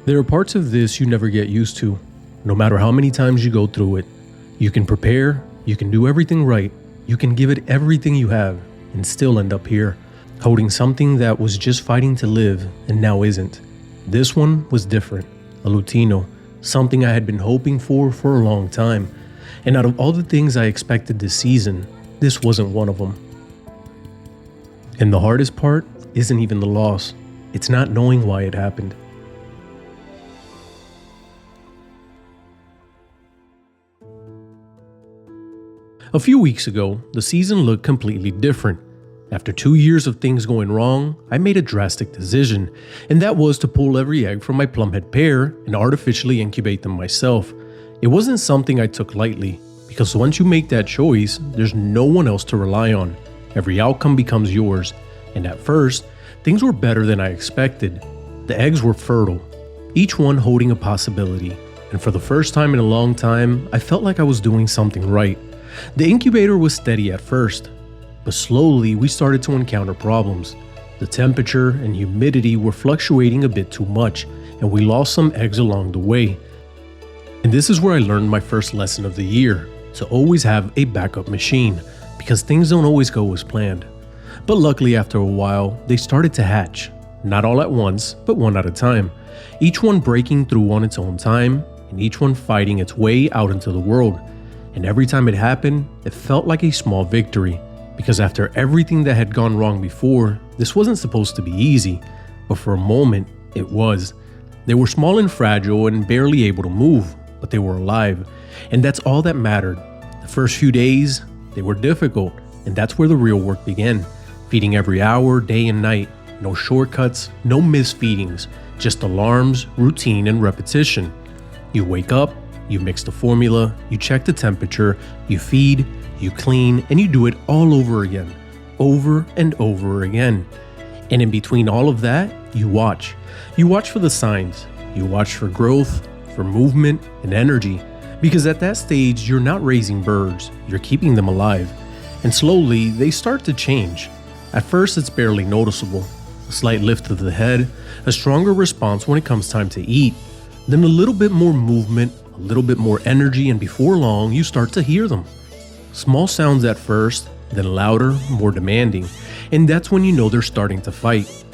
There are parts of this you never get used to, no matter how many times you go through it. You can prepare, you can do everything right, you can give it everything you have, and still end up here, holding something that was just fighting to live and now isn't. This one was different, a lutino, something I had been hoping for a long time. And out of all the things I expected this season, this wasn't one of them. And the hardest part isn't even the loss, it's not knowing why it happened. A few weeks ago, the season looked completely different. After 2 years of things going wrong, I made a drastic decision, and that was to pull every egg from my Plumhead pair and artificially incubate them myself. It wasn't something I took lightly, because once you make that choice, there's no one else to rely on. Every outcome becomes yours, and at first, things were better than I expected. The eggs were fertile, each one holding a possibility, and for the first time in a long time, I felt like I was doing something right. The incubator was steady at first, but slowly we started to encounter problems. The temperature and humidity were fluctuating a bit too much, and we lost some eggs along the way. And this is where I learned my first lesson of the year, to always have a backup machine, because things don't always go as planned. But luckily after a while, they started to hatch. Not all at once, but one at a time. Each one breaking through on its own time, and each one fighting its way out into the world. And every time it happened, it felt like a small victory. Because after everything that had gone wrong before, this wasn't supposed to be easy. But for a moment, it was. They were small and fragile and barely able to move, but they were alive. And that's all that mattered. The first few days, they were difficult. And that's where the real work began. Feeding every hour, day and night. No shortcuts, no misfeedings. Just alarms, routine, and repetition. You wake up, you mix the formula, you check the temperature, you feed, you clean, and you do it all over again. Over and over again. And in between all of that, you watch. You watch for the signs. You watch for growth, for movement, and energy. Because at that stage, you're not raising birds, you're keeping them alive. And slowly, they start to change. At first, it's barely noticeable. A slight lift of the head, a stronger response when it comes time to eat, then a little bit more movement, a little bit more energy, and before long, you start to hear them. Small sounds at first, then louder, more demanding, and that's when you know they're starting to fight.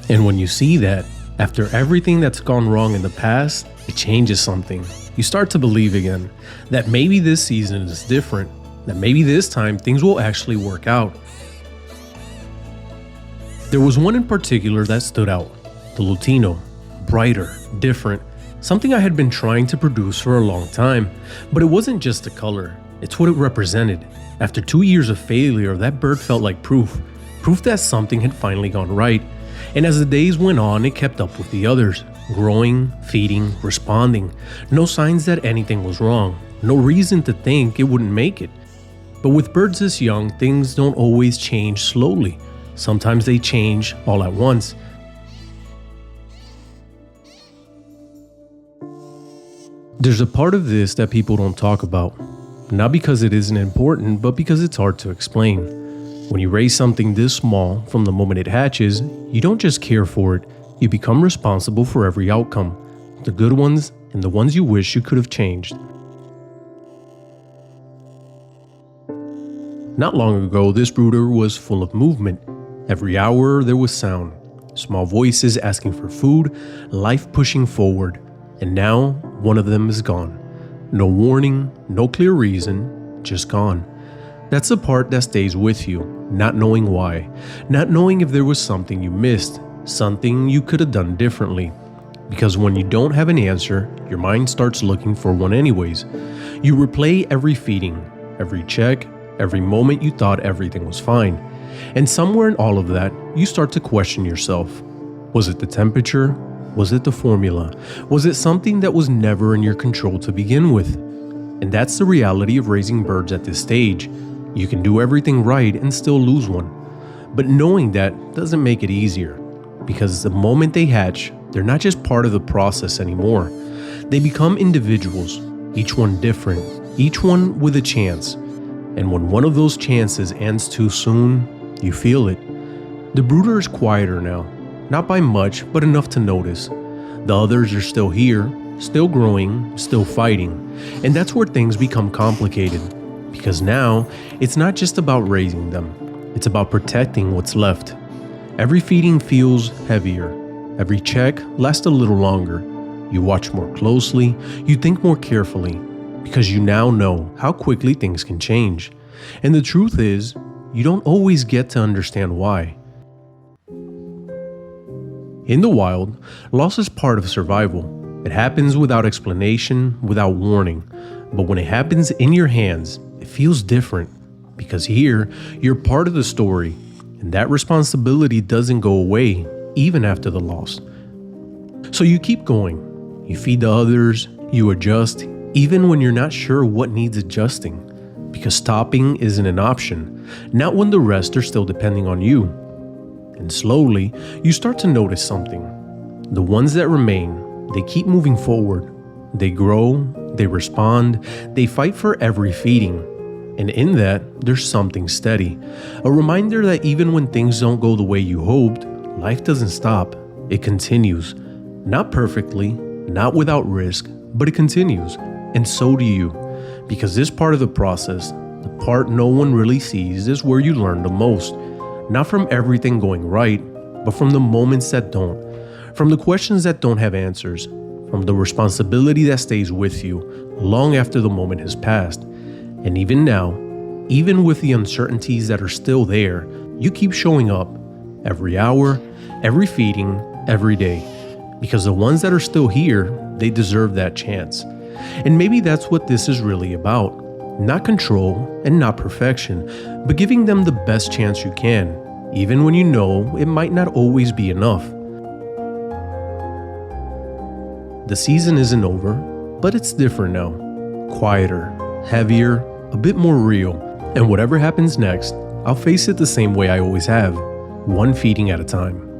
And when you see that, after everything that's gone wrong in the past, it changes something. You start to believe again that maybe this season is different, that maybe this time things will actually work out. There was one in particular that stood out, the lutino, brighter, different, something I had been trying to produce for a long time, but it wasn't just the color, it's what it represented. After 2 years of failure, that bird felt like proof that something had finally gone right. And as the days went on, it kept up with the others, growing, feeding, responding. No signs that anything was wrong, no reason to think it wouldn't make it. But with birds this young, things don't always change slowly. Sometimes they change all at once. There's a part of this that people don't talk about. Not because it isn't important, but because it's hard to explain. When you raise something this small, from the moment it hatches, you don't just care for it, you become responsible for every outcome. The good ones and the ones you wish you could have changed. Not long ago, this brooder was full of movement. Every hour there was sound, small voices asking for food, life pushing forward. And now, one of them is gone. No warning, no clear reason, just gone. That's the part that stays with you, not knowing why, not knowing if there was something you missed, something you could have done differently. Because when you don't have an answer, your mind starts looking for one anyways. You replay every feeding, every check, every moment you thought everything was fine. And somewhere in all of that, you start to question yourself. Was it the temperature? Was it the formula? Was it something that was never in your control to begin with? And that's the reality of raising birds at this stage. You can do everything right and still lose one. But knowing that doesn't make it easier. Because the moment they hatch, they're not just part of the process anymore. They become individuals, each one different, each one with a chance. And when one of those chances ends too soon, you feel it. The brooder is quieter now. Not by much, but enough to notice. The others are still here, still growing, still fighting. And that's where things become complicated. Because now, it's not just about raising them, it's about protecting what's left. Every feeding feels heavier. Every check lasts a little longer. You watch more closely, you think more carefully, because you now know how quickly things can change. And the truth is, you don't always get to understand why. In the wild, loss is part of survival. It happens without explanation, without warning. But when it happens in your hands, it feels different. Because here, you're part of the story, and that responsibility doesn't go away, even after the loss. So you keep going. You feed the others, you adjust, even when you're not sure what needs adjusting. Because stopping isn't an option, not when the rest are still depending on you. And slowly, you start to notice something. The ones that remain, they keep moving forward. They grow, they respond, they fight for every feeding. And in that, there's something steady. A reminder that even when things don't go the way you hoped, life doesn't stop. It continues. Not perfectly, not without risk, but it continues. And so do you. Because this part of the process, the part no one really sees, is where you learn the most. Not from everything going right, but from the moments that don't. From the questions that don't have answers. From the responsibility that stays with you long after the moment has passed. And even now, even with the uncertainties that are still there, you keep showing up. Every hour, every feeding, every day. Because the ones that are still here, they deserve that chance. And maybe that's what this is really about. Not control and not perfection, but giving them the best chance you can, even when you know it might not always be enough. The season isn't over, but it's different now. Quieter, heavier, a bit more real. And whatever happens next, I'll face it the same way I always have, one feeding at a time.